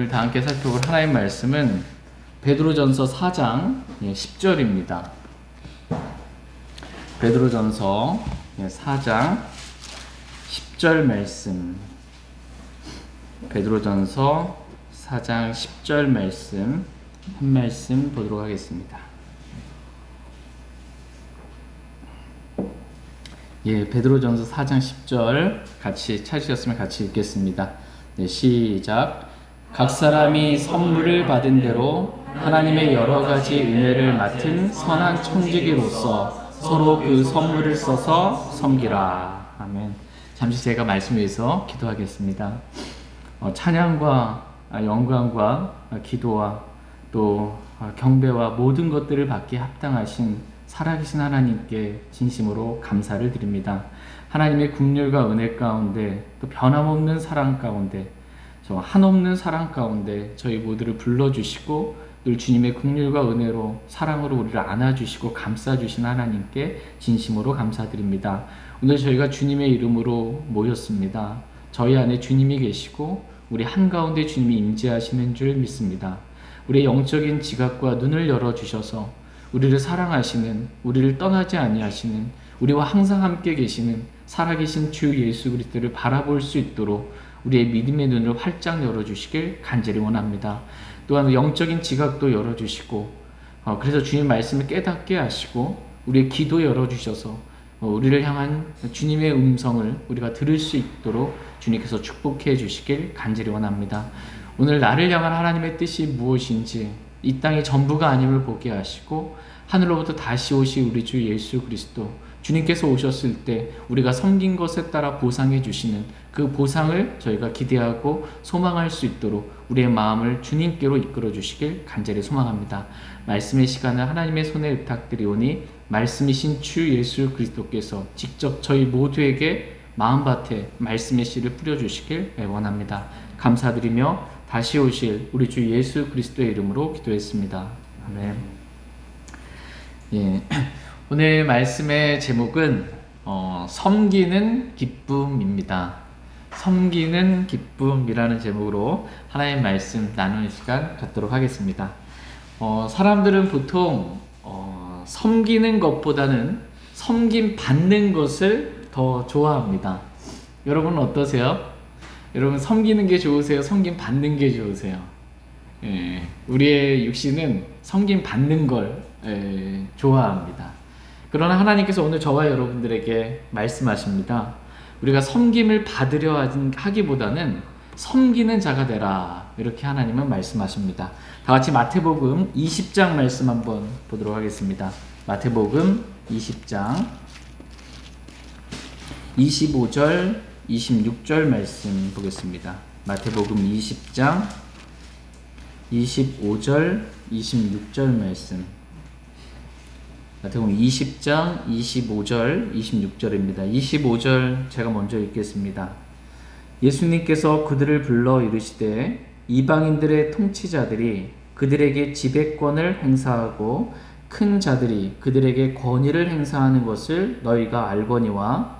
오늘 다 함께 살펴볼 하나님 말씀은 베드로전서 4장 10절입니다. 베드로전서 4장 10절 말씀. 베드로전서 4장 10절 말씀 한 말씀 보도록 하겠습니다. 베드로전서 4장 10절 같이 찾으셨으면 같이 읽겠습니다. 시작. 각 사람이 선물을 받은 대로 하나님의 여러 가지 은혜를 맡은 선한 청지기로서 서로 그 선물을 써서 섬기라. 아멘. 잠시 제가 말씀 위해서 기도하겠습니다. 찬양과 영광과 기도와 또 경배와 모든 것들을 받기에 합당하신 살아계신 하나님께 진심으로 감사를 드립니다. 하나님의 긍휼과 은혜 가운데 또 변함없는 사랑 가운데 저 한없는 사랑 가운데 저희 모두를 불러주시고 늘 주님의 긍휼과 은혜로 사랑으로 우리를 안아주시고 감싸주신 하나님께 진심으로 감사드립니다. 오늘 저희가 주님의 이름으로 모였습니다. 저희 안에 주님이 계시고 우리 한가운데 주님이 임재하시는 줄 믿습니다. 우리의 영적인 지각과 눈을 열어주셔서 우리를 사랑하시는, 우리를 떠나지 아니하시는, 우리와 항상 함께 계시는 살아계신 주 예수 그리스도를 바라볼 수 있도록 우리의 믿음의 눈을 활짝 열어주시길 간절히 원합니다. 또한 영적인 지각도 열어주시고 그래서 주님 말씀을 깨닫게 하시고 우리의 기도 열어주셔서 우리를 향한 주님의 음성을 우리가 들을 수 있도록 주님께서 축복해 주시길 간절히 원합니다. 오늘 나를 향한 하나님의 뜻이 무엇인지 이 땅이 전부가 아님을 보게 하시고 하늘로부터 다시 오신 우리 주 예수 그리스도 주님께서 오셨을 때 우리가 섬긴 것에 따라 보상해 주시는 그 보상을 저희가 기대하고 소망할 수 있도록 우리의 마음을 주님께로 이끌어 주시길 간절히 소망합니다. 말씀의 시간을 하나님의 손에 의탁드리오니 말씀이신 주 예수 그리스도께서 직접 저희 모두에게 마음밭에 말씀의 씨를 뿌려주시길 원합니다. 감사드리며 다시 오실 우리 주 예수 그리스도의 이름으로 기도했습니다. 아멘. 오늘 말씀의 제목은 섬기는 기쁨입니다. 섬기는 기쁨이라는 제목으로 하나님 말씀 나누는 시간 갖도록 하겠습니다. 사람들은 보통 섬기는 것보다는 섬김 받는 것을 더 좋아합니다. 여러분은 어떠세요? 여러분 섬기는 게 좋으세요? 섬김 받는 게 좋으세요? 우리의 육신은 섬김 받는 걸 좋아합니다. 그러나 하나님께서 오늘 저와 여러분들에게 말씀하십니다. 우리가 섬김을 받으려 하기보다는 섬기는 자가 되라. 이렇게 하나님은 말씀하십니다. 다 같이 마태복음 20장 말씀 한번 보도록 하겠습니다. 마태복음 20장 25절 26절 말씀 보겠습니다. 마태복음 20장 25절 26절 말씀. 마태복음 20장 25절 26절입니다. 25절 제가 먼저 읽겠습니다. 예수님께서 그들을 불러 이르시되 이방인들의 통치자들이 그들에게 지배권을 행사하고 큰 자들이 그들에게 권위를 행사하는 것을 너희가 알거니와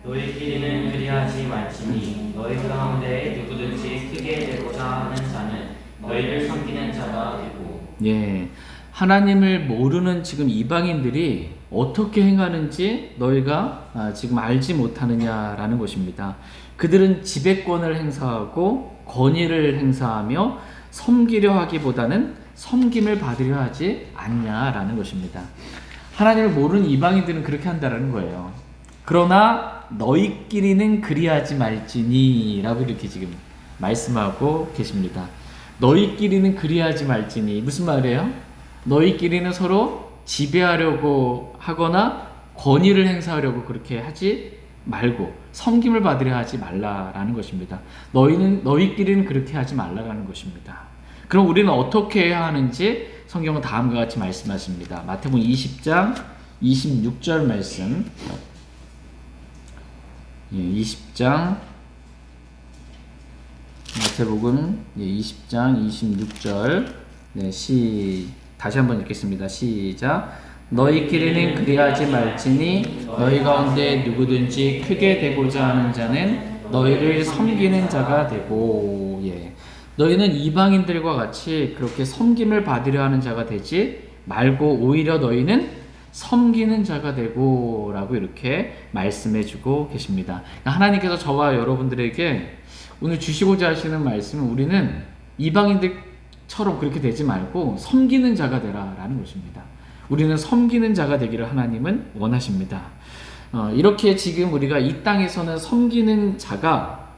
너희끼리는 그리하지 말지니 너희 가운데 누구든지 크게 되고자 하는 자는 너희를 섬기는 자가 되고. 하나님을 모르는 지금 이방인들이 어떻게 행하는지 너희가 지금 알지 못하느냐라는 것입니다. 그들은 지배권을 행사하고 권위를 행사하며 섬기려 하기보다는 섬김을 받으려 하지 않냐라는 것입니다. 하나님을 모르는 이방인들은 그렇게 한다라는 거예요. 그러나 너희끼리는 그리하지 말지니 라고 이렇게 지금 말씀하고 계십니다. 너희끼리는 그리하지 말지니 무슨 말이에요? 너희끼리는 서로 지배하려고 하거나 권위를 행사하려고 그렇게 하지 말고 섬김을 받으려 하지 말라라는 것입니다. 너희끼리는 그렇게 하지 말라라는 것입니다. 그럼 우리는 어떻게 해야 하는지 성경은 다음과 같이 말씀하십니다. 마태복음 20장 26절 말씀. 20장 마태복음 20장 26절 다시 한번 읽겠습니다. 시작. 너희끼리는 그리하지 말지니 너희 가운데 누구든지 크게 되고자 하는 자는 너희를 섬기는 자가 되고. 너희는 이방인들과 같이 그렇게 섬김을 받으려 하는 자가 되지 말고 오히려 너희는 섬기는 자가 되고 라고 이렇게 말씀해 주고 계십니다. 하나님께서 저와 여러분들에게 오늘 주시고자 하시는 말씀은 우리는 이방인들처럼 그렇게 되지 말고 섬기는 자가 되라 라는 것입니다. 우리는 섬기는 자가 되기를 하나님은 원하십니다. 이렇게 지금 우리가 이 땅에서는 섬기는 자가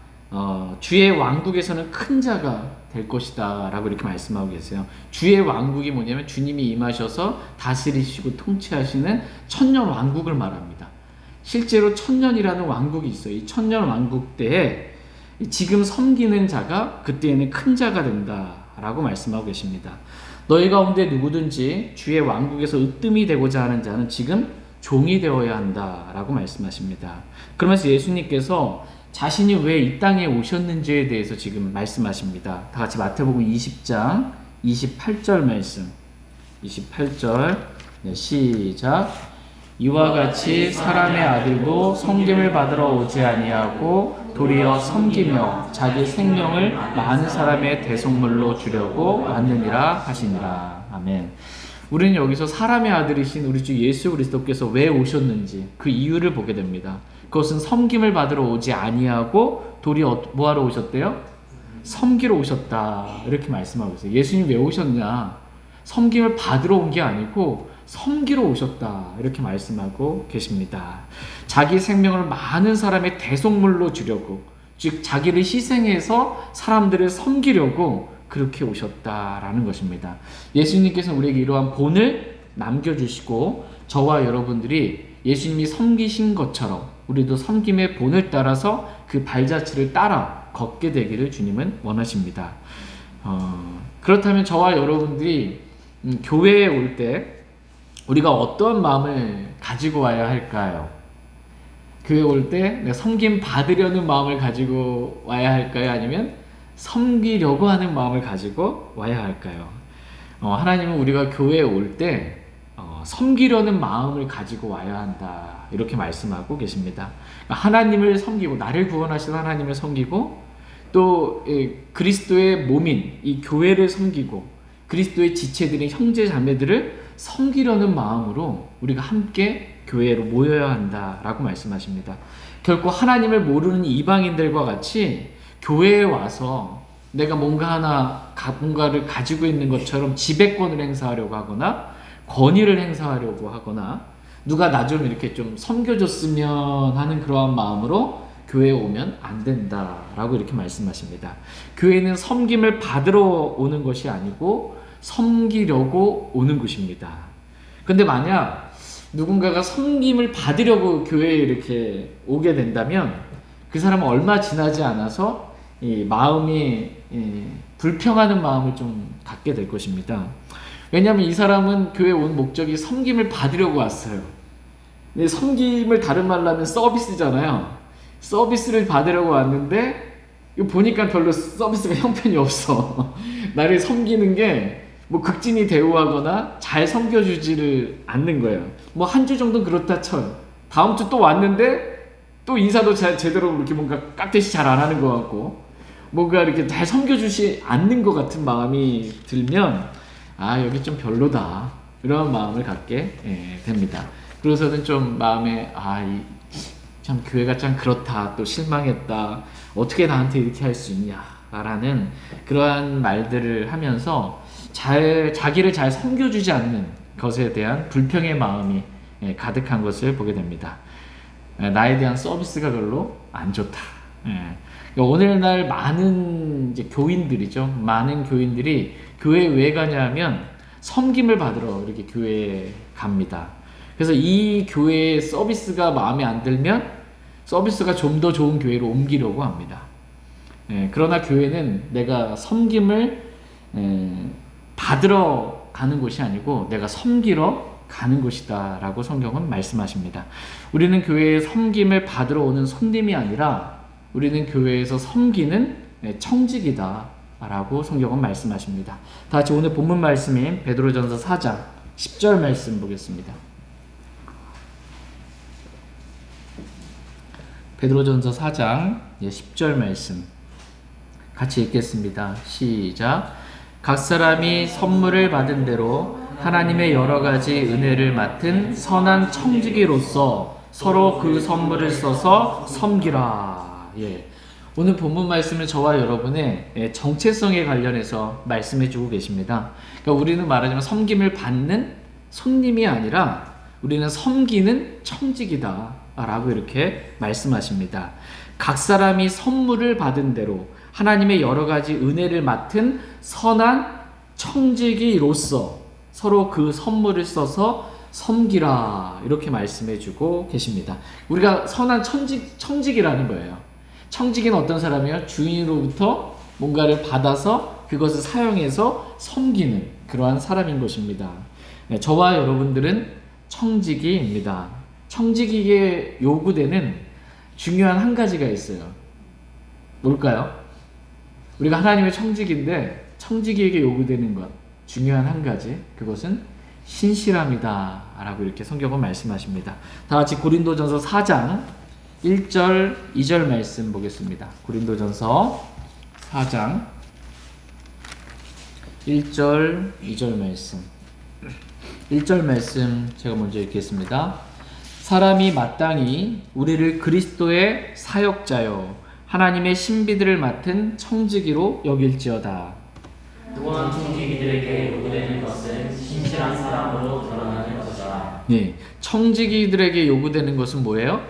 주의 왕국에서는 큰 자가 될 것이다 라고 이렇게 말씀하고 계세요. 주의 왕국이 뭐냐면 주님이 임하셔서 다스리시고 통치하시는 천년 왕국을 말합니다. 실제로 천년이라는 왕국이 있어요. 이 천년 왕국 때에 지금 섬기는 자가 그때에는 큰 자가 된다 라고 말씀하고 계십니다. 너희 가운데 누구든지 주의 왕국에서 으뜸이 되고자 하는 자는 지금 종이 되어야 한다 라고 말씀하십니다. 그러면서 예수님께서 자신이 왜 이 땅에 오셨는지에 대해서 지금 말씀하십니다. 다 같이 마태복음 20장 28절 말씀. 28절 시작. 이와 같이 사람의 아들도 섬김을 받으러 오지 아니하고 도리어 섬기며 자기 생명을 많은 사람의 대속물로 주려고 왔느니라 하시니라. 아멘. 우리는 여기서 사람의 아들이신 우리 주 예수 그리스도께서 왜 오셨는지 그 이유를 보게 됩니다. 그것은 섬김을 받으러 오지 아니하고 도리어 뭐하러 오셨대요? 섬기러 오셨다 이렇게 말씀하고 있어요. 예수님 왜 오셨냐? 섬김을 받으러 온 게 아니고 섬기러 오셨다 이렇게 말씀하고 계십니다. 자기 생명을 많은 사람의 대속물로 주려고, 즉 자기를 희생해서 사람들을 섬기려고 그렇게 오셨다라는 것입니다. 예수님께서는 우리에게 이러한 본을 남겨주시고 저와 여러분들이 예수님이 섬기신 것처럼 우리도 섬김의 본을 따라서 그 발자취를 따라 걷게 되기를 주님은 원하십니다. 그렇다면 저와 여러분들이 교회에 올 때 우리가 어떤 마음을 가지고 와야 할까요? 교회에 올 때 섬김 받으려는 마음을 가지고 와야 할까요? 아니면 섬기려고 하는 마음을 가지고 와야 할까요? 하나님은 우리가 교회에 올 때 섬기려는 마음을 가지고 와야 한다 이렇게 말씀하고 계십니다. 하나님을 섬기고 나를 구원하신 하나님을 섬기고 또 그리스도의 몸인 이 교회를 섬기고 그리스도의 지체들인 형제 자매들을 섬기려는 마음으로 우리가 함께 교회로 모여야 한다라고 말씀하십니다. 결코 하나님을 모르는 이방인들과 같이 교회에 와서 내가 뭔가를 가지고 있는 것처럼 지배권을 행사하려고 하거나 권위를 행사하려고 하거나 누가 나 좀 이렇게 좀 섬겨줬으면 하는 그러한 마음으로 교회에 오면 안 된다라고 이렇게 말씀하십니다. 교회는 섬김을 받으러 오는 것이 아니고 섬기려고 오는 곳입니다. 근데 만약 누군가가 섬김을 받으려고 교회에 이렇게 오게 된다면 그 사람은 얼마 지나지 않아서 이 마음이 불평하는 마음을 좀 갖게 될 것입니다. 왜냐하면 이 사람은 교회에 온 목적이 섬김을 받으려고 왔어요. 근데 섬김을 다른 말로 하면 서비스잖아요. 서비스를 받으려고 왔는데 이거 보니까 별로 서비스가 형편이 없어. 나를 섬기는 게 뭐 극진히 대우하거나 잘 섬겨주지를 않는 거예요. 뭐 한 주 정도 그렇다 쳐요. 다음 주 또 왔는데 또 인사도 제대로 이렇게 뭔가 깍듯이 잘 안 하는 것 같고 뭔가 이렇게 잘 섬겨주지 않는 것 같은 마음이 들면 여기 좀 별로다 이런 마음을 갖게 됩니다. 그래서는 좀 마음에 참 교회가 참 그렇다, 또 실망했다, 어떻게 나한테 이렇게 할 수 있냐 라는 그러한 말들을 하면서 자기를 잘 섬겨주지 않는 것에 대한 불평의 마음이 가득한 것을 보게 됩니다. 나에 대한 서비스가 별로 안 좋다. 오늘날 많은 이제 교인들이죠. 많은 교인들이 교회에 왜 가냐면 섬김을 받으러 이렇게 교회에 갑니다. 그래서 이 교회의 서비스가 마음에 안 들면 서비스가 좀 더 좋은 교회로 옮기려고 합니다. 그러나 교회는 내가 섬김을 받으러 가는 곳이 아니고 내가 섬기러 가는 곳이다 라고 성경은 말씀하십니다. 우리는 교회에 섬김을 받으러 오는 손님이 아니라 우리는 교회에서 섬기는 청직이다 라고 성경은 말씀하십니다. 다 같이 오늘 본문 말씀인 베드로전서 4장 10절 말씀 보겠습니다. 베드로전서 4장 10절 말씀. 같이 읽겠습니다. 시작. 각 사람이 선물을 받은 대로 하나님의 여러 가지 은혜를 맡은 선한 청지기로서 서로 그 선물을 써서 섬기라. 예. 오늘 본문 말씀은 저와 여러분의 정체성에 관련해서 말씀해 주고 계십니다. 그러니까 우리는 말하자면 섬김을 받는 손님이 아니라 우리는 섬기는 청지기다 라고 이렇게 말씀하십니다. 각 사람이 선물을 받은 대로 하나님의 여러 가지 은혜를 맡은 선한 청지기로서 서로 그 선물을 써서 섬기라 이렇게 말씀해 주고 계십니다. 우리가 선한 청지기라는 거예요. 청지기는 어떤 사람이에요? 주인으로부터 뭔가를 받아서 그것을 사용해서 섬기는 그러한 사람인 것입니다. 저와 여러분들은 청지기입니다. 청지기에 요구되는 중요한 한 가지가 있어요. 뭘까요? 우리가 하나님의 청지기인데 청지기에게 요구되는 것 중요한 한 가지, 그것은 신실함이다 라고 이렇게 성경은 말씀하십니다. 다 같이 고린도전서 4장 1절 2절 말씀 보겠습니다. 고린도전서 4장 1절 2절 말씀. 1절 말씀 제가 먼저 읽겠습니다. 사람이 마땅히 우리를 그리스도의 사역자요 하나님의 신비들을 맡은 청지기로 여길지어다. 또한 청지기들에게 요구되는 것은 신실한 사람으로 드러나는 것이다. 네, 청지기들에게 요구되는 것은 뭐예요?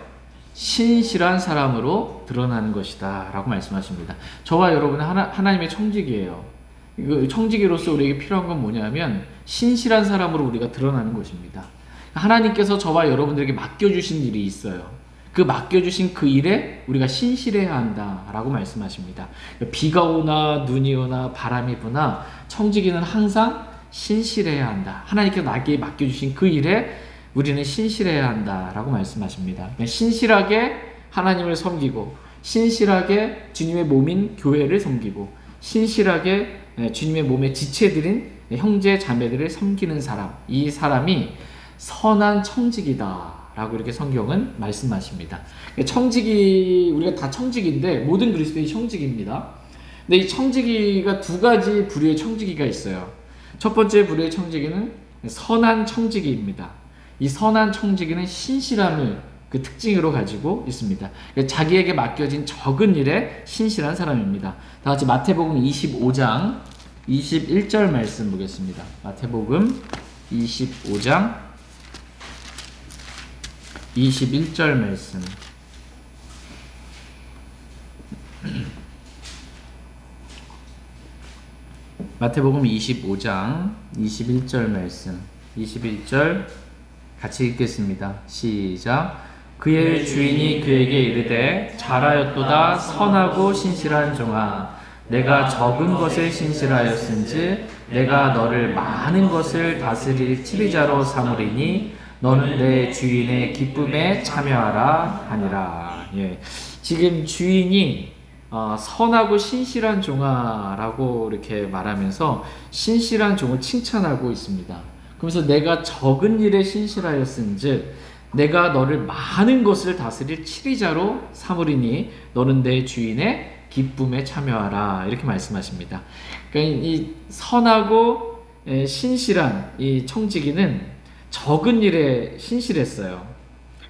신실한 사람으로 드러나는 것이다 라고 말씀하십니다. 저와 여러분은 하나님의 청지기예요. 청지기로서 우리에게 필요한 건 뭐냐면 신실한 사람으로 우리가 드러나는 것입니다. 하나님께서 저와 여러분들에게 맡겨주신 일이 있어요. 그 맡겨주신 그 일에 우리가 신실해야 한다라고 말씀하십니다. 비가 오나 눈이 오나 바람이 부나 청지기는 항상 신실해야 한다. 하나님께서 나에게 맡겨주신 그 일에 우리는 신실해야 한다라고 말씀하십니다. 신실하게 하나님을 섬기고 신실하게 주님의 몸인 교회를 섬기고 신실하게 주님의 몸의 지체들인 형제 자매들을 섬기는 사람, 이 사람이 선한 청지기다 라고 이렇게 성경은 말씀하십니다. 청지기, 우리가 다 청지기인데 모든 그리스도인이 청지기입니다. 근데 이 청지기가 두 가지 부류의 청지기가 있어요. 첫 번째 부류의 청지기는 선한 청지기입니다. 이 선한 청지기는 신실함을 그 특징으로 가지고 있습니다. 자기에게 맡겨진 적은 일에 신실한 사람입니다. 다 같이 마태복음 25장 21절 말씀 보겠습니다. 마태복음 25장 21절 말씀. 마태복음 25장 21절 말씀. 21절 같이 읽겠습니다. 시작. 그의 주인이 그에게 이르되 잘하였도다 선하고 신실한 종아, 내가 적은 것에 신실하였은지 내가 너를 많은 것을 다스릴 치리자로 삼으리니 너는 내 주인의 기쁨에 참여하라 하니라. 예. 지금 주인이 선하고 신실한 종아라고 이렇게 말하면서 신실한 종을 칭찬하고 있습니다. 그러면서 내가 적은 일에 신실하였은즉 내가 너를 많은 것을 다스릴 치리자로 삼으리니 너는 내 주인의 기쁨에 참여하라 이렇게 말씀하십니다. 그러니까 이 선하고 신실한 이 청지기는 적은 일에 신실했어요.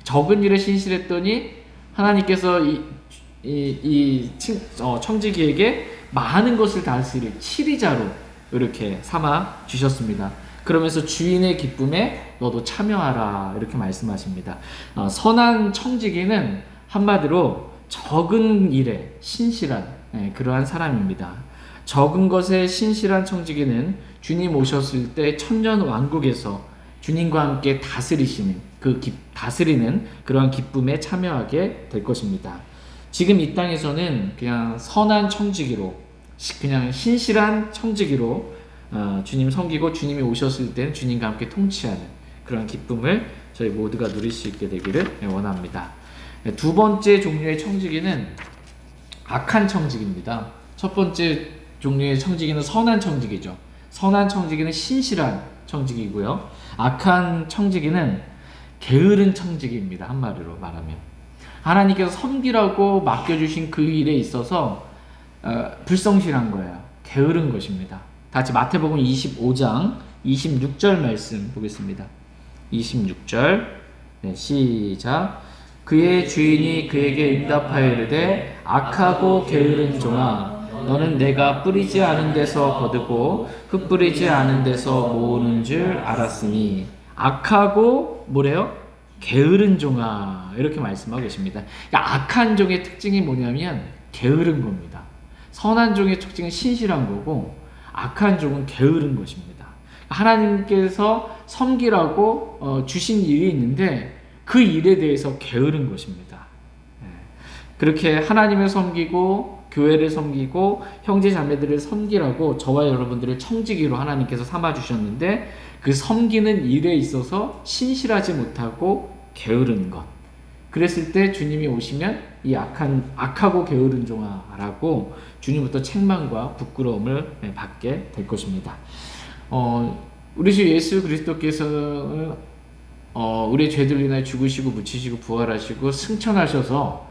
적은 일에 신실했더니 하나님께서 청지기에게 많은 것을 다스릴 치리자로 이렇게 삼아 주셨습니다. 그러면서 주인의 기쁨에 너도 참여하라 이렇게 말씀하십니다. 선한 청지기는 한마디로 적은 일에 신실한 그러한 사람입니다. 적은 것에 신실한 청지기는 주님 오셨을 때 천년 왕국에서 주님과 함께 다스리시는 다스리는 그러한 기쁨에 참여하게 될 것입니다. 지금 이 땅에서는 그냥 선한 청지기로, 그냥 신실한 청지기로 주님 섬기고 주님이 오셨을 때는 주님과 함께 통치하는 그런 기쁨을 저희 모두가 누릴 수 있게 되기를 원합니다. 두 번째 종류의 청지기는 악한 청지기입니다. 첫 번째 종류의 청지기는 선한 청지기죠. 선한 청지기는 신실한 청지기이고요. 악한 청지기는 게으른 청지기입니다. 한마디로 말하면 하나님께서 섬기라고 맡겨주신 그 일에 있어서 불성실한 거예요. 게으른 것입니다. 다 같이 마태복음 25장 26절 말씀 보겠습니다. 26절 네, 시작. 그의 주인이 그에게 응답하여 이르되 악하고 게으른 종아 너는 내가 뿌리지 않은 데서 거두고 흙 뿌리지 않은 데서 모으는 줄 알았으니 악하고 뭐래요? 게으른 종아 이렇게 말씀하고 계십니다. 그러니까 악한 종의 특징이 뭐냐면 게으른 겁니다. 선한 종의 특징은 신실한 거고 악한 종은 게으른 것입니다. 하나님께서 섬기라고 주신 일이 있는데 그 일에 대해서 게으른 것입니다. 그렇게 하나님을 섬기고 교회를 섬기고 형제 자매들을 섬기라고 저와 여러분들을 청지기로 하나님께서 삼아 주셨는데 그 섬기는 일에 있어서 신실하지 못하고 게으른 것. 그랬을 때 주님이 오시면 이 악하고 게으른 종아라고 주님부터 책망과 부끄러움을 받게 될 것입니다. 우리 주 예수 그리스도께서는 우리의 죄들 인하여 죽으시고 묻히시고 부활하시고 승천하셔서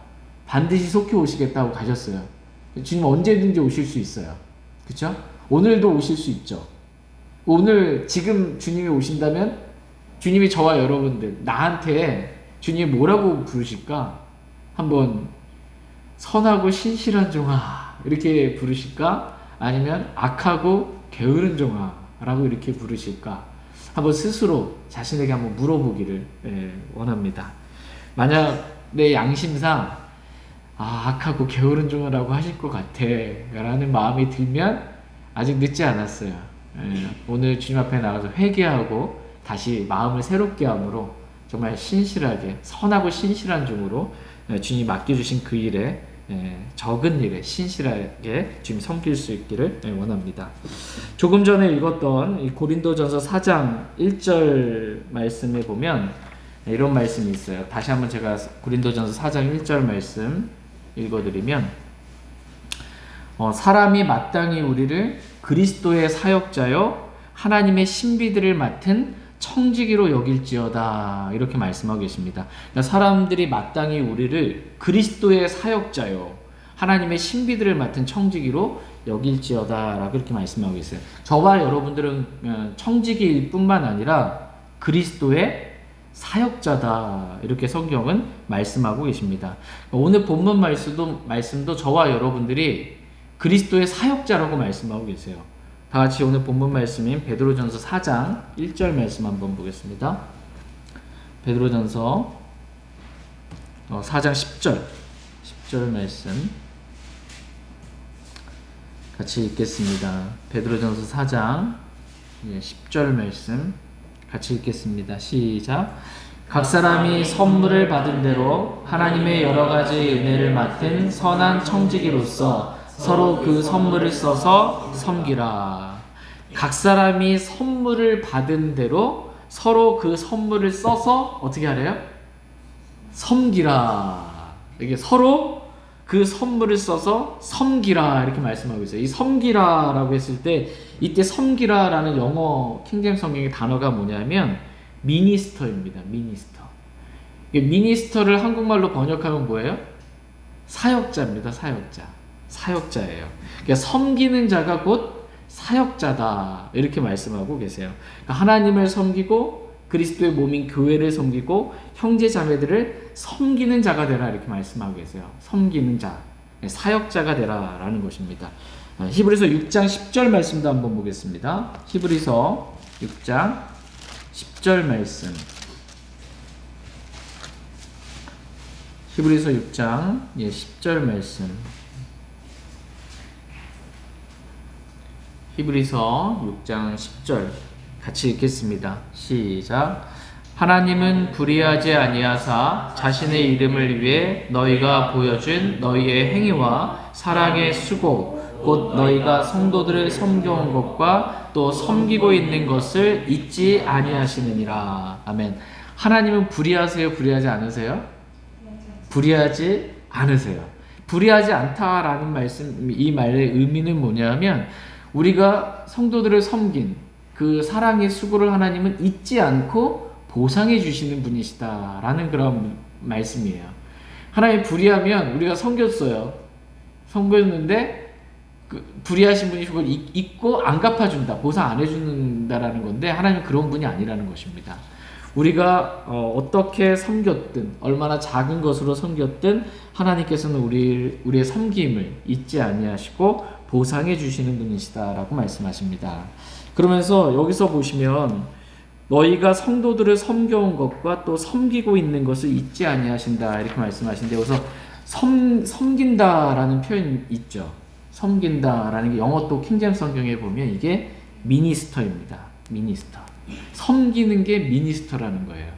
반드시 속히 오시겠다고 가셨어요. 주님 언제든지 오실 수 있어요. 그렇죠? 오늘도 오실 수 있죠. 오늘 지금 주님이 오신다면 주님이 저와 여러분들 나한테 주님이 뭐라고 부르실까? 한번 선하고 신실한 종아 이렇게 부르실까? 아니면 악하고 게으른 종아라고 이렇게 부르실까? 한번 스스로 자신에게 한번 물어보기를 원합니다. 만약 내 양심상 악하고 게으른 종아라고 하실 것 같아 라는 마음이 들면 아직 늦지 않았어요. 오늘 주님 앞에 나가서 회개하고 다시 마음을 새롭게 함으로 정말 신실하게 선하고 신실한 종으로 주님 맡겨주신 그 일에 적은 일에 신실하게 주님 섬길 수 있기를 원합니다. 조금 전에 읽었던 이 고린도전서 4장 1절 말씀에 보면 이런 말씀이 있어요. 다시 한번 제가 고린도전서 4장 1절 말씀 읽어드리면 사람이 마땅히 우리를 그리스도의 사역자요 하나님의 신비들을 맡은 청지기로 여길지어다 이렇게 말씀하고 계십니다. 그러니까 사람들이 마땅히 우리를 그리스도의 사역자요 하나님의 신비들을 맡은 청지기로 여길지어다 라고 이렇게 말씀하고 계세요. 저와 여러분들은 청지기일 뿐만 아니라 그리스도의 사역자다 이렇게 성경은 말씀하고 계십니다. 오늘 본문 말씀도 저와 여러분들이 그리스도의 사역자라고 말씀하고 계세요. 다 같이 오늘 본문 말씀인 베드로전서 4장 1절 말씀 한번 보겠습니다. 베드로전서 4장 10절 말씀 같이 읽겠습니다. 베드로전서 4장 10절 말씀 같이 읽겠습니다. 시작. 각 사람이 선물을 받은 대로 하나님의 여러 가지 은혜를 맡은 선한 청지기로서 서로 그 선물을 써서 섬기라. 각 사람이 선물을 받은 대로 서로 그 선물을 써서 어떻게 하래요? 섬기라. 이게 서로 그 선물을 써서 섬기라 이렇게 말씀하고 있어요. 이 섬기라라고 했을 때 이때 섬기라라는 영어 킹제임스 성경의 단어가 뭐냐면 미니스터입니다. 미니스터. 미니스터를 한국말로 번역하면 뭐예요? 사역자입니다. 사역자예요. 그러니까 섬기는 자가 곧 사역자다 이렇게 말씀하고 계세요. 그러니까 하나님을 섬기고 그리스도의 몸인 교회를 섬기고 형제 자매들을 섬기는 자가 되라 이렇게 말씀하고 계세요. 섬기는 자, 사역자가 되라라는 것입니다. 히브리서 6장 10절 말씀도 한번 보겠습니다. 히브리서 6장 10절 말씀. 히브리서 6장 10절 말씀. 히브리서 6장 10절 같이 읽겠습니다. 시작. 하나님은 불의하지 아니하사 자신의 이름을 위해 너희가 보여준 너희의 행위와 사랑의 수고 곧 너희가 성도들을 섬겨온 것과 또 섬기고 있는 것을 잊지 아니하시느니라. 아멘. 하나님은 불의하세요? 불의하지 않으세요? 불의하지 않으세요. 불의하지 않다라는 말씀, 이 말의 의미는 뭐냐면 우리가 성도들을 섬긴 그 사랑의 수고를 하나님은 잊지 않고 보상해 주시는 분이시다라는 그런 말씀이에요. 하나님 불의하면 우리가 섬겼어요. 섬겼는데 불의하신 분이 그걸 잊고 안 갚아준다, 보상 안 해준다라는 건데 하나님은 그런 분이 아니라는 것입니다. 우리가 어떻게 섬겼든 얼마나 작은 것으로 섬겼든 하나님께서는 우리의 섬김을 잊지 아니하시고 보상해 주시는 분이시다라고 말씀하십니다. 그러면서 여기서 보시면 너희가 성도들을 섬겨온 것과 또 섬기고 있는 것을 잊지 아니하신다 이렇게 말씀하시는데 여기서 섬긴다라는 표현이 있죠. 섬긴다라는 게 영어 또 킹제임스 성경에 보면 이게 미니스터입니다. 미니스터. 섬기는 게 미니스터라는 거예요.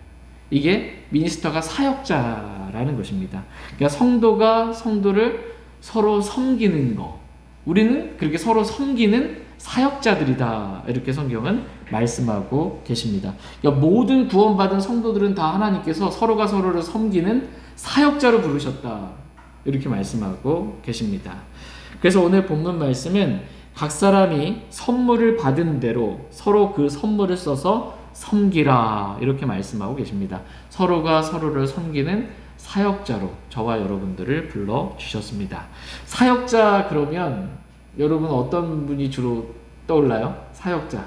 이게 미니스터가 사역자라는 것입니다. 그러니까 성도가 성도를 서로 섬기는 거. 우리는 그렇게 서로 섬기는 사역자들이다. 이렇게 성경은 말씀하고 계십니다. 그러니까 모든 구원받은 성도들은 다 하나님께서 서로가 서로를 섬기는 사역자로 부르셨다. 이렇게 말씀하고 계십니다. 그래서 오늘 본문 말씀은 각 사람이 선물을 받은 대로 서로 그 선물을 써서 섬기라 이렇게 말씀하고 계십니다. 서로가 서로를 섬기는 사역자로 저와 여러분들을 불러주셨습니다. 사역자 그러면 여러분 어떤 분이 주로 떠올라요? 사역자.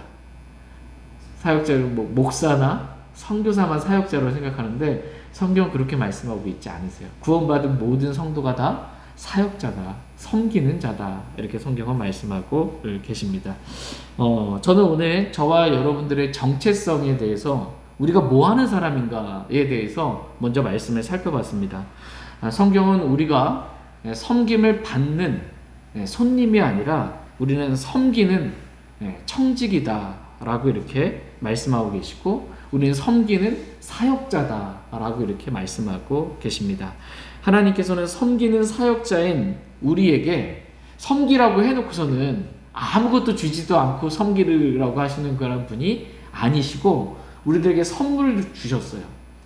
사역자는 뭐 목사나 선교사만 사역자로 생각하는데 성경은 그렇게 말씀하고 있지 않으세요. 구원받은 모든 성도가 다 사역자다, 섬기는 자다 이렇게 성경은 말씀하고 계십니다. 저는 오늘 저와 여러분들의 정체성에 대해서 우리가 뭐 하는 사람인가에 대해서 먼저 말씀을 살펴봤습니다. 성경은 우리가 섬김을 받는 손님이 아니라 우리는 섬기는 청직이다 라고 이렇게 말씀하고 계시고 우리는 섬기는 사역자다 라고 이렇게 말씀하고 계십니다. 하나님께서는 섬기는 사역자인 우리에게 섬기라고 해놓고서는 아무것도 주지도 않고 섬기라고 하시는 그런 분이 아니시고 우리들에게 선물을 주셨어요.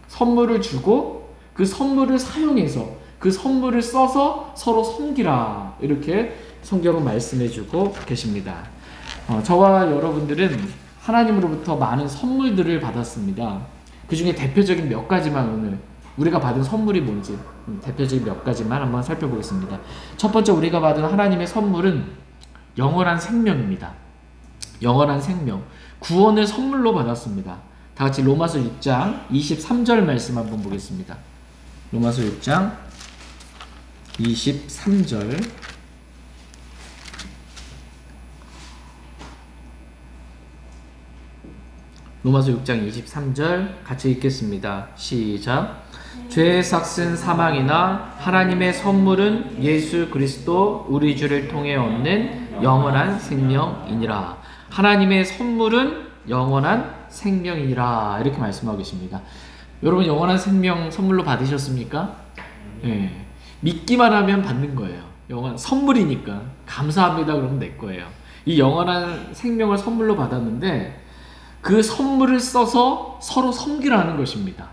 선물을 주고 그 선물을 사용해서 그 선물을 써서 서로 섬기라 이렇게 성경은 말씀해주고 계십니다. 저와 여러분들은 하나님으로부터 많은 선물들을 받았습니다. 그 중에 대표적인 몇 가지만 오늘 우리가 받은 선물이 뭔지 대표적인 몇 가지만 한번 살펴보겠습니다. 첫 번째 우리가 받은 하나님의 선물은 영원한 생명입니다. 영원한 생명, 구원을 선물로 받았습니다. 다 같이 로마서 6장 23절 말씀 한번 보겠습니다. 로마서 6장 23절 로마서 6장 23절 같이 읽겠습니다. 시작. 죄의 삭은 사망이나 하나님의 선물은 예수 그리스도 우리 주를 통해 얻는 영원한 생명이니라. 하나님의 선물은 영원한 생명이니라 이렇게 말씀하고 계십니다. 여러분 영원한 생명 선물로 받으셨습니까? 네. 믿기만 하면 받는 거예요. 영원 선물이니까 감사합니다 그러면 내 거예요. 이 영원한 생명을 선물로 받았는데 그 선물을 써서 서로 섬기라는 것입니다.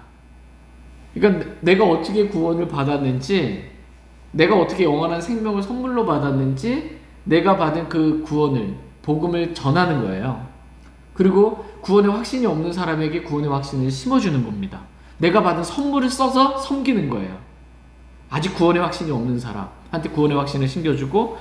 그러니까 내가 어떻게 구원을 받았는지, 내가 어떻게 영원한 생명을 선물로 받았는지, 내가 받은 그 구원을, 복음을 전하는 거예요. 그리고 구원의 확신이 없는 사람에게 구원의 확신을 심어주는 겁니다. 내가 받은 선물을 써서 섬기는 거예요. 아직 구원의 확신이 없는 사람한테 구원의 확신을 심겨주고,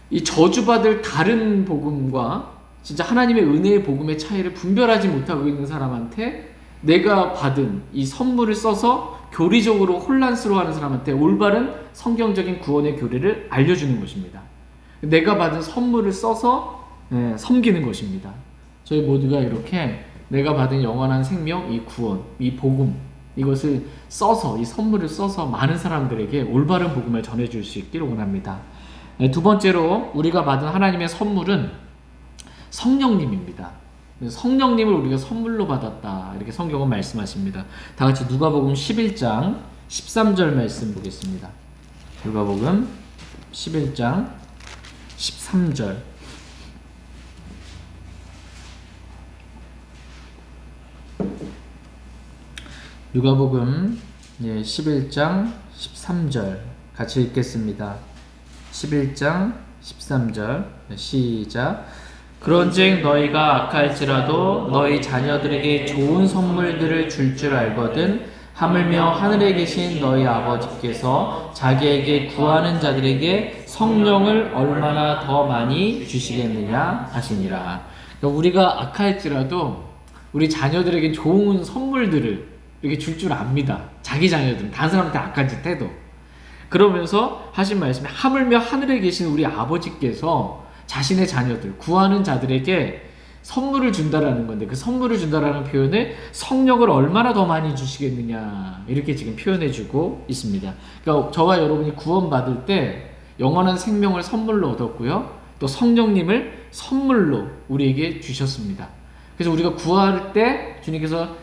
이 저주받을 다른 복음과 진짜 하나님의 은혜의 복음의 차이를 분별하지 못하고 있는 사람한테 내가 받은 이 선물을 써서 교리적으로 혼란스러워하는 사람한테 올바른 성경적인 구원의 교리를 알려주는 것입니다. 내가 받은 선물을 써서 섬기는 것입니다. 저희 모두가 이렇게 내가 받은 영원한 생명, 이 구원, 이 복음 이것을 써서 이 선물을 써서 많은 사람들에게 올바른 복음을 전해줄 수 있기를 원합니다. 두 번째로 우리가 받은 하나님의 선물은 성령님입니다. 성령님을 우리가 선물로 받았다 이렇게 성경은 말씀하십니다. 다 같이 누가복음 11장 13절 말씀 보겠습니다. 누가복음 11장 13절 누가복음 11장 13절 같이 읽겠습니다. 11장 13절 시작. 그런즉 너희가 악할지라도 너희 자녀들에게 좋은 선물들을 줄 알거든 하물며 하늘에 계신 너희 아버지께서 자기에게 구하는 자들에게 성령을 얼마나 더 많이 주시겠느냐 하시니라. 그러니까 우리가 악할지라도 우리 자녀들에게 좋은 선물들을 이렇게 줄 압니다. 자기 자녀들은 다른 사람한테 악한 짓 해도. 그러면서 하신 말씀이 하물며 하늘에 계신 우리 아버지께서 자신의 자녀들, 구하는 자들에게 선물을 준다라는 건데, 그 선물을 준다라는 표현에 성령을 얼마나 더 많이 주시겠느냐 이렇게 지금 표현해주고 있습니다. 그러니까 저와 여러분이 구원받을 때 영원한 생명을 선물로 얻었고요, 또 성령님을 선물로 우리에게 주셨습니다. 그래서 우리가 구할 때 주님께서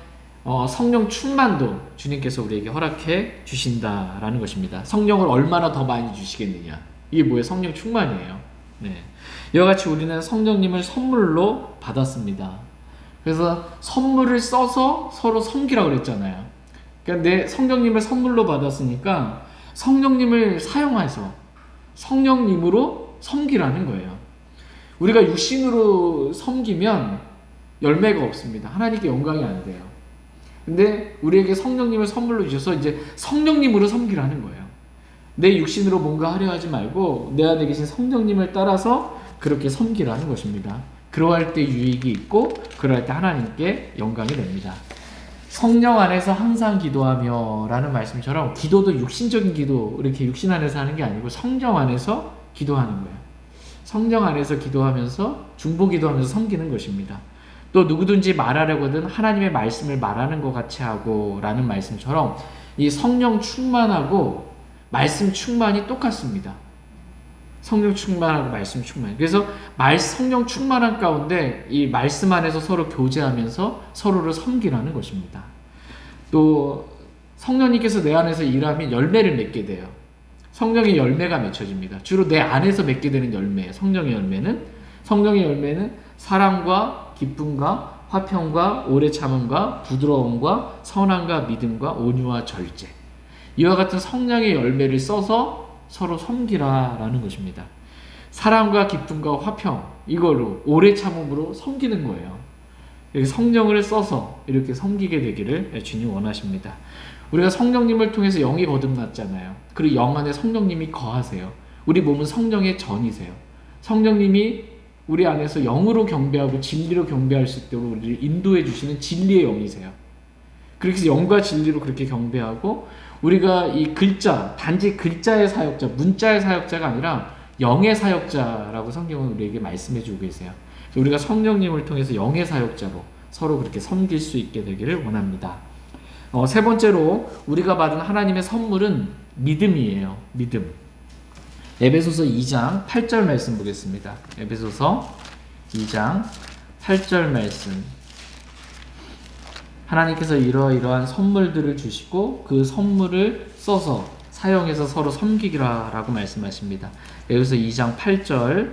성령 충만도 주님께서 우리에게 허락해 주신다라는 것입니다. 성령을 얼마나 더 많이 주시겠느냐, 이게 뭐예요? 성령 충만이에요. 네. 이와 같이 우리는 성령님을 선물로 받았습니다. 그래서 선물을 써서 서로 섬기라고 그랬잖아요. 그러니까 내 성령님을 선물로 받았으니까 성령님을 사용해서 성령님으로 섬기라는 거예요. 우리가 육신으로 섬기면 열매가 없습니다. 하나님께 영광이 안 돼요. 근데 우리에게 성령님을 선물로 주셔서 이제 성령님으로 섬기라는 거예요. 내 육신으로 뭔가 하려 하지 말고 내 안에 계신 성령님을 따라서 그렇게 섬기라는 것입니다. 그러할 때 유익이 있고 그러할 때 하나님께 영광이 됩니다. 성령 안에서 항상 기도하며 라는 말씀처럼 기도도 육신적인 기도, 이렇게 육신 안에서 하는 게 아니고 성령 안에서 기도하는 거예요. 성령 안에서 기도하면서 중보 기도하면서 섬기는 것입니다. 또 누구든지 말하려거든 하나님의 말씀을 말하는 것 같이 하고 라는 말씀처럼 이 성령 충만하고 말씀 충만이 똑같습니다. 성령 충만하고 말씀 충만. 그래서 성령 충만한 가운데 이 말씀 안에서 서로 교제하면서 서로를 섬기라는 것입니다. 또 성령님께서 내 안에서 일하면 열매를 맺게 돼요. 성령의 열매가 맺혀집니다. 주로 내 안에서 맺게 되는 열매예요. 성령의 열매는 사랑과 기쁨과 화평과 오래 참음과 부드러움과 선함과 믿음과 온유와 절제. 이와 같은 성령의 열매를 써서 서로 섬기라라는 것입니다. 사랑과 기쁨과 화평, 이걸로 오래 참음으로 섬기는 거예요. 성령을 써서 이렇게 섬기게 되기를 주님 원하십니다. 우리가 성령님을 통해서 영이 거듭났잖아요. 그리고 영 안에 성령님이 거하세요. 우리 몸은 성령의 전이세요. 성령님이 우리 안에서 영으로 경배하고 진리로 경배할 수 있도록 우리를 인도해 주시는 진리의 영이세요. 그래서 영과 진리로 그렇게 경배하고 우리가 이 글자, 단지 글자의 사역자, 문자의 사역자가 아니라 영의 사역자라고 성경은 우리에게 말씀해 주고 계세요. 우리가 성령님을 통해서 영의 사역자로 서로 그렇게 섬길 수 있게 되기를 원합니다. 세 번째로 우리가 받은 하나님의 선물은 믿음이에요. 믿음. 에베소서 2장 8절 말씀 보겠습니다. 에베소서 2장 8절 말씀. 하나님께서 이러이러한 선물들을 주시고 그 선물을 써서 사용해서 서로 섬기기라라고 말씀하십니다. 에베소서 2장 8절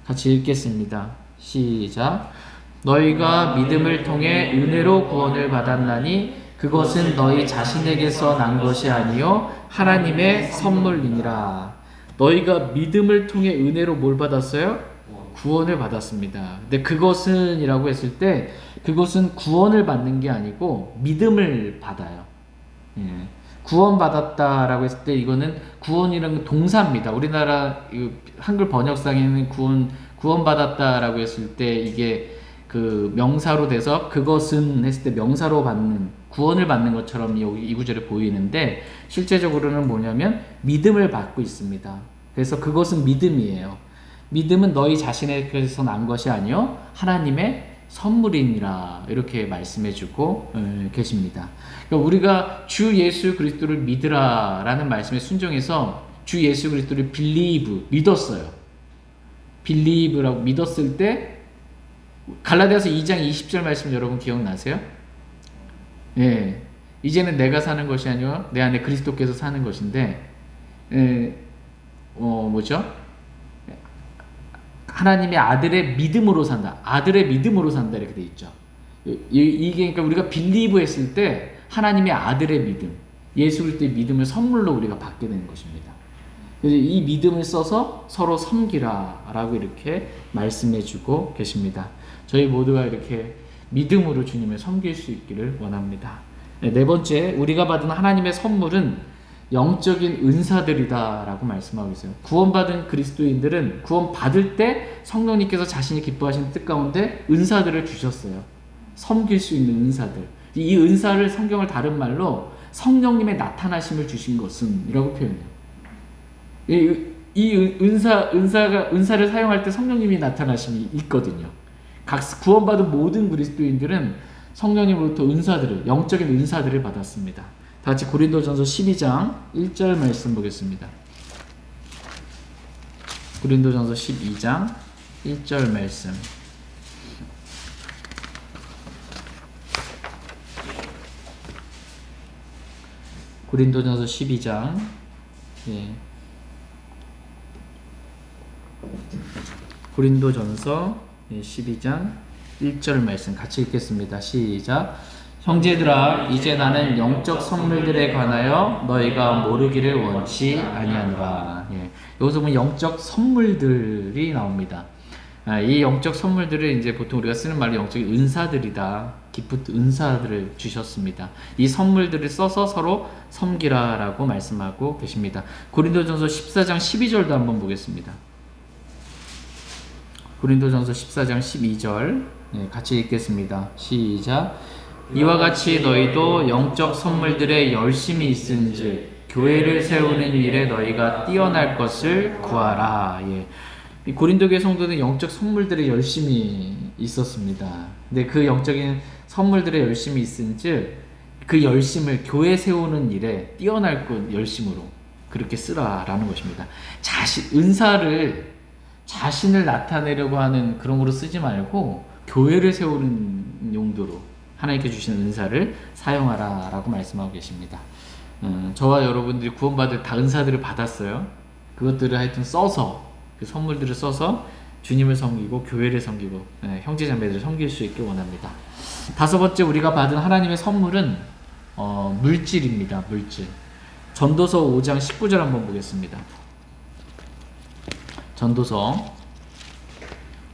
같이 읽겠습니다. 시작. 너희가 믿음을 통해 은혜로 구원을 받았나니 그것은 너희 자신에게서 난 것이 아니요 하나님의 선물이니라. 너희가 믿음을 통해 은혜로 뭘 받았어요? 구원을 받았습니다. 근데 그것은 이라고 했을 때 그것은 구원을 받는 게 아니고 믿음을 받아요. 구원받았다라고 했을 때 이거는 구원이라는 동사입니다. 우리나라 한글 번역상에는 구원받았다라고 했을 때 이게 그 명사로 돼서 그것은 했을 때 명사로 받는 구원을 받는 것처럼 여기 이 구절에 보이는데 실제적으로는 뭐냐면 믿음을 받고 있습니다. 그래서 그것은 믿음이에요. 믿음은 너희 자신에게서 난 것이 아니요 하나님의 선물이니라 이렇게 말씀해주고 계십니다. 그러니까 우리가 주 예수 그리스도를 믿으라라는 말씀에 순종해서 주 예수 그리스도를 믿었어요. believe라고 믿었을 때 갈라디아서 2장 20절 말씀 여러분 기억나세요? 예, 이제는 내가 사는 것이 아니요 내 안에 그리스도께서 사는 것인데 뭐죠? 하나님의 아들의 믿음으로 산다. 아들의 믿음으로 산다 이렇게 돼 있죠. 이게 그러니까 우리가 빌리브 했을 때 하나님의 아들의 믿음, 예수 그리스도의 믿음을 선물로 우리가 받게 되는 것입니다. 그래서 이 믿음을 써서 서로 섬기라라고 이렇게 말씀해주고 계십니다. 저희 모두가 이렇게 믿음으로 주님을 섬길 수 있기를 원합니다. 네 번째, 우리가 받은 하나님의 선물은 영적인 은사들이다라고 말씀하고 있어요. 구원받은 그리스도인들은 구원받을 때 성령님께서 자신이 기뻐하시는 뜻 가운데 은사들을 주셨어요. 섬길 수 있는 은사들. 이 은사를 성경을 다른 말로 성령님의 나타나심을 주신 것은 이라고 표현해요. 은사를 사용할 때 성령님이 나타나심이 있거든요. 구원받은 모든 그리스도인들은 성령님으로부터 영적인 은사들을 받았습니다. 다 같이 고린도전서 12장 1절 말씀 보겠습니다. 고린도전서 12장 1절 말씀. 고린도전서 12장 고린도전서 12장 1절 말씀 같이 읽겠습니다. 시작. 형제들아 이제 나는 영적 선물들에 관하여 너희가 모르기를 원치 아니하노라. 여기서 보면 영적 선물들이 나옵니다. 이 영적 선물들을 이제 보통 우리가 쓰는 말로 영적인 은사들이다. 기프트 은사들을 주셨습니다. 이 선물들을 써서 서로 섬기라라고 말씀하고 계십니다. 고린도전서 14장 12절도 한번 보겠습니다. 고린도전서 14장 12절 같이 읽겠습니다. 시작. 이와 같이 너희도 영적 선물들에 열심히 있은즉 교회를 세우는 일에 너희가 뛰어날 것을 구하라. 이 고린도교회 성도는 영적 선물들에 열심히 있었습니다. 근데 그 영적인 선물들에 열심히 있은즉 그 열심을 교회 세우는 일에 뛰어날 것 열심으로 그렇게 쓰라라는 것입니다. 은사를 자신을 나타내려고 하는 그런 거로 쓰지 말고 교회를 세우는 용도로 하나님께 주시는 은사를 사용하라라고 말씀하고 계십니다. 저와 여러분들이 구원받을 다 은사들을 받았어요. 그것들을 하여튼 써서 그 선물들을 써서 주님을 섬기고 교회를 섬기고 형제자매들을 섬길 수 있게 원합니다. 다섯 번째 우리가 받은 하나님의 선물은 물질입니다. 물질. 전도서 5장 19절 한번 보겠습니다. 전도서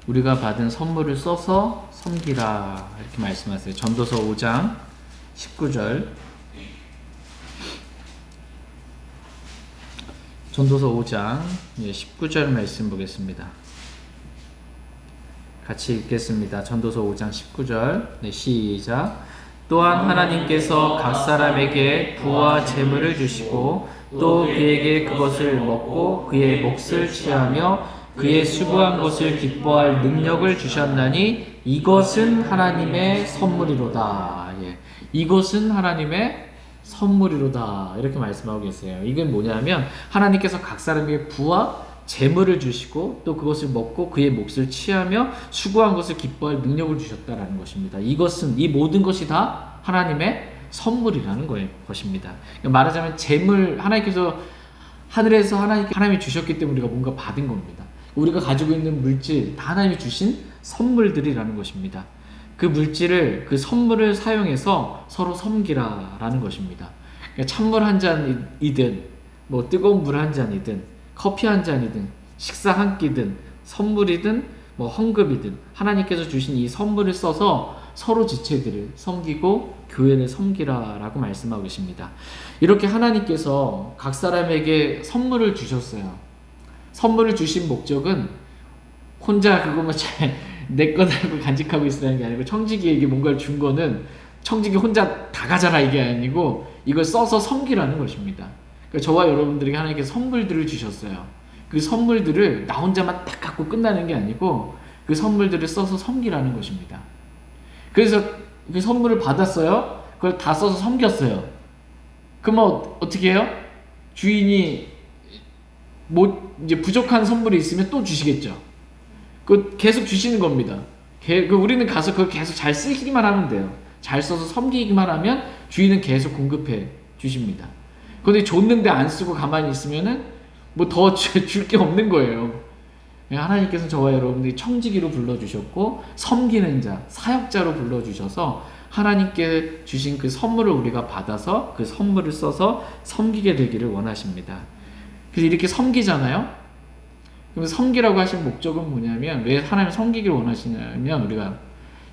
우리가 받은 선물을 써서 섬기라 이렇게 말씀하세요. 전도서 5장 19절. 전도서 5장 19절 말씀 보겠습니다. 같이 읽겠습니다. 전도서 5장 19절. 시작. 또한 하나님께서 각 사람에게 부와 재물을 주시고 또 그에게 그것을 먹고 그의 몫을 취하며 그의 수고한 것을 기뻐할 능력을 주셨나니 이것은 하나님의 선물이로다. 이것은 하나님의 선물이로다. 이렇게 말씀하고 계세요. 이건 뭐냐면 하나님께서 각 사람에게 부와 재물을 주시고 또 그것을 먹고 그의 몫을 취하며 수고한 것을 기뻐할 능력을 주셨다라는 것입니다. 이 모든 것이 다 하나님의 선물이라는 것입니다. 말하자면 재물, 하나님께서 하늘에서 하나님이 주셨기 때문에 우리가 뭔가 받은 겁니다. 우리가 가지고 있는 물질 다 하나님이 주신 선물들이라는 것입니다. 그 물질을, 그 선물을 사용해서 서로 섬기라라는 것입니다. 그러니까 찬물 한 잔이든 뭐 뜨거운 물 한 잔이든 커피 한 잔이든 식사 한 끼든 선물이든 뭐 헌금이든 하나님께서 주신 이 선물을 써서 서로 지체들을 섬기고 교회를 섬기라라고 말씀하고 계십니다. 이렇게 하나님께서 각 사람에게 선물을 주셨어요. 선물을 주신 목적은 혼자 그것만 내 거라고 간직하고 있으라는 게 아니고 청지기에게 뭔가를 준 거는 청지기 혼자 다 가져라 이게 아니고 이걸 써서 섬기라는 것입니다. 그러니까 저와 여러분들에게 하나님께서 선물들을 주셨어요. 그 선물들을 나 혼자만 딱 갖고 끝나는 게 아니고 그 선물들을 써서 섬기라는 것입니다. 그래서 그 선물을 받았어요. 그걸 다 써서 섬겼어요. 그러면 어떻게 해요? 주인이 이제 부족한 선물이 있으면 또 주시겠죠. 그 계속 주시는 겁니다. 우리는 가서 그걸 계속 잘 쓰기만 하면 돼요. 잘 써서 섬기기만 하면 주인은 계속 공급해 주십니다. 그런데 줬는데 안 쓰고 가만히 있으면은 뭐 더 줄 게 없는 거예요. 하나님께서는 저와 여러분들이 청지기로 불러주셨고 섬기는 자, 사역자로 불러주셔서 하나님께 주신 그 선물을 우리가 받아서 그 선물을 써서 섬기게 되기를 원하십니다. 그래서 이렇게 섬기잖아요. 그럼 섬기라고 하신 목적은 뭐냐면 왜 하나님을 섬기기를 원하시냐면 우리가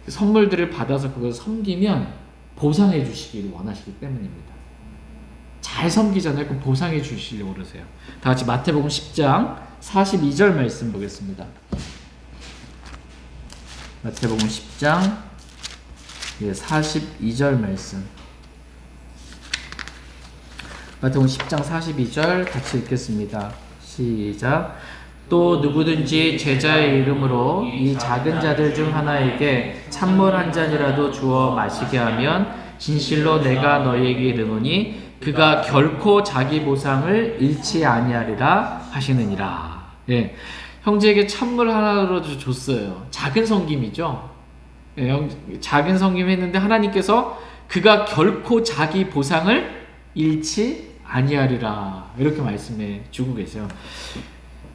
선물들을 받아서 그걸 섬기면 보상해 주시기를 원하시기 때문입니다. 잘 섬기잖아요. 그럼 보상해 주시려고 그러세요. 다 같이 마태복음 10장 42절 말씀 보겠습니다. 마태복음 10장 42절 말씀. 마태복음 10장 42절 같이 읽겠습니다. 시작. 또 누구든지 제자의 이름으로 이 작은 자들 중 하나에게 찬물 한 잔이라도 주어 마시게 하면 진실로 내가 너희에게 이르노니 그가 결코 자기 보상을 잃지 아니하리라 하시느니라. 예, 형제에게 찬물 하나라도 줬어요. 작은 섬김이죠. 예, 작은 섬김 했는데 하나님께서 그가 결코 자기 보상을 잃지 아니하리라 이렇게 말씀해 주고 계세요.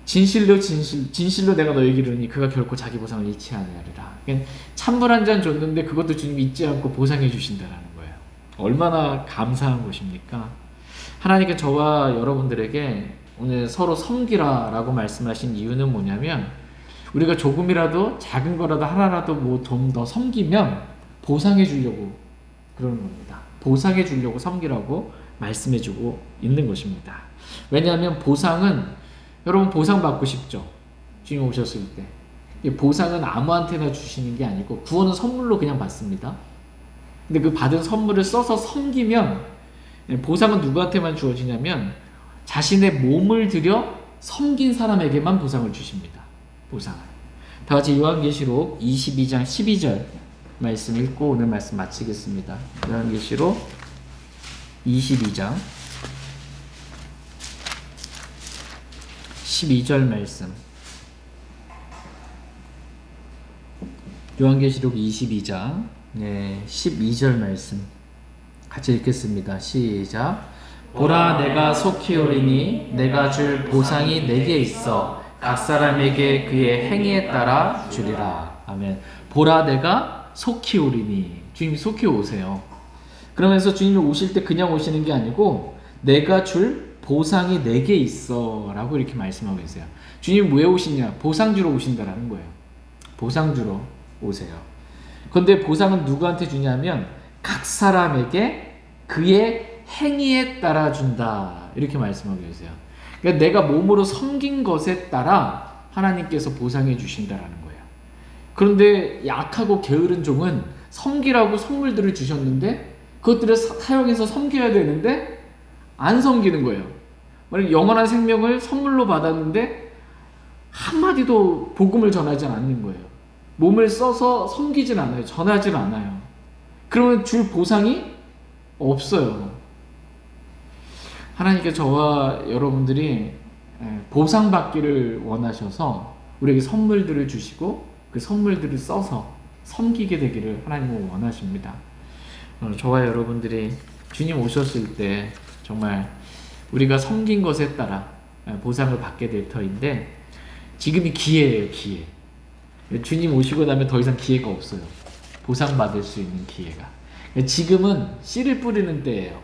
진실로 내가 너에게 이르니 그가 결코 자기 보상을 잃지 아니하리라. 그러니까 찬물 한 잔 줬는데 그것도 주님이 잊지 않고 보상해 주신다라는 거예요. 얼마나 감사한 것입니까? 하나님께 저와 여러분들에게 오늘 서로 섬기라라고 말씀하신 이유는 뭐냐면 우리가 조금이라도 작은 거라도 하나라도 뭐 좀 더 섬기면 보상해 주려고 그러는 겁니다. 보상해 주려고 섬기라고 말씀해 주고 있는 것입니다. 왜냐하면 보상은 여러분 보상 받고 싶죠? 주님 오셨을 때. 보상은 아무한테나 주시는 게 아니고 구원은 선물로 그냥 받습니다. 근데 그 받은 선물을 써서 섬기면 보상은 누구한테만 주어지냐면 자신의 몸을 들여 섬긴 사람에게만 보상을 주십니다. 보상을. 다 같이 요한계시록 22장 12절 말씀 읽고 오늘 말씀 마치겠습니다. 요한계시록 22장 12절 말씀. 요한계시록 22장 12절 말씀 같이 읽겠습니다. 시작. 보라 내가 속히 오리니 내가 줄 보상이 내게 있어 각 사람에게 그의 행위에 따라 주리라. 아멘. 보라 내가 속히 오리니. 주님이 속히 오세요. 그러면서 주님이 오실 때 그냥 오시는 게 아니고 내가 줄 보상이 내게 있어 라고 이렇게 말씀하고 계세요. 주님 왜 오시냐? 보상 주러 오신다라는 거예요. 보상 주러 오세요. 그런데 보상은 누구한테 주냐면 각 사람에게 그의 행위에 따라 준다 이렇게 말씀하고 계세요. 그러니까 내가 몸으로 섬긴 것에 따라 하나님께서 보상해 주신다라는 거예요. 그런데 약하고 게으른 종은 섬기라고 선물들을 주셨는데 그것들을 사용해서 섬겨야 되는데 안 섬기는 거예요. 만약 영원한 생명을 선물로 받았는데 한마디도 복음을 전하지 않는 거예요. 몸을 써서 섬기진 않아요. 전하진 않아요. 그러면 줄 보상이 없어요. 하나님께 저와 여러분들이 보상받기를 원하셔서 우리에게 선물들을 주시고 그 선물들을 써서 섬기게 되기를 하나님은 원하십니다. 저와 여러분들이 주님 오셨을 때 정말 우리가 섬긴 것에 따라 보상을 받게 될 터인데 지금이 기회예요. 기회. 주님 오시고 나면 더 이상 기회가 없어요. 보상받을 수 있는 기회가. 지금은 씨를 뿌리는 때예요.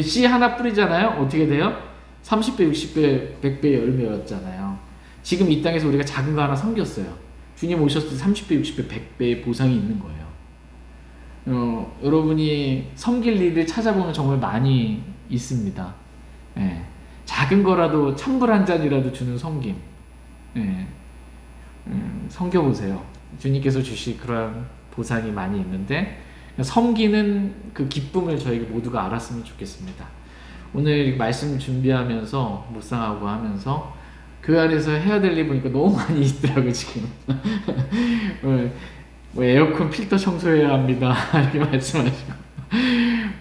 씨 하나 뿌리잖아요. 어떻게 돼요? 30배, 60배, 100배의 열매였잖아요. 지금 이 땅에서 우리가 작은 거 하나 섬겼어요. 주님 오셨을 때 30배, 60배, 100배의 보상이 있는 거예요. 여러분이 섬길 일을 찾아보면 정말 많이 있습니다. 예. 작은 거라도 찬물 한 잔이라도 주는 섬김. 예. 섬겨보세요. 주님께서 주실 그런 보상이 많이 있는데 섬기는 그 기쁨을 저희가 모두가 알았으면 좋겠습니다. 오늘 말씀 준비하면서 묵상하고 하면서 그 안에서 해야 될 일 보니까 너무 많이 있더라고요. 지금 뭐 에어컨 필터 청소해야 합니다 이렇게 말씀하시고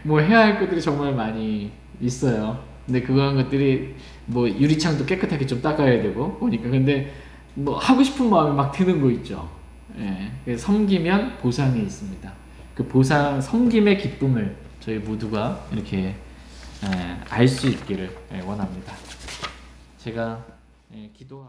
뭐 해야 할 것들이 정말 많이 있어요. 근데 그런 것들이 뭐 유리창도 깨끗하게 좀 닦아야 되고 보니까 근데 뭐 하고 싶은 마음이 막 드는 거 있죠. 예, 섬기면 보상이 있습니다. 그 보상, 섬김의 기쁨을 저희 모두가 이렇게 알 수 있기를 원합니다. 제가 기도하고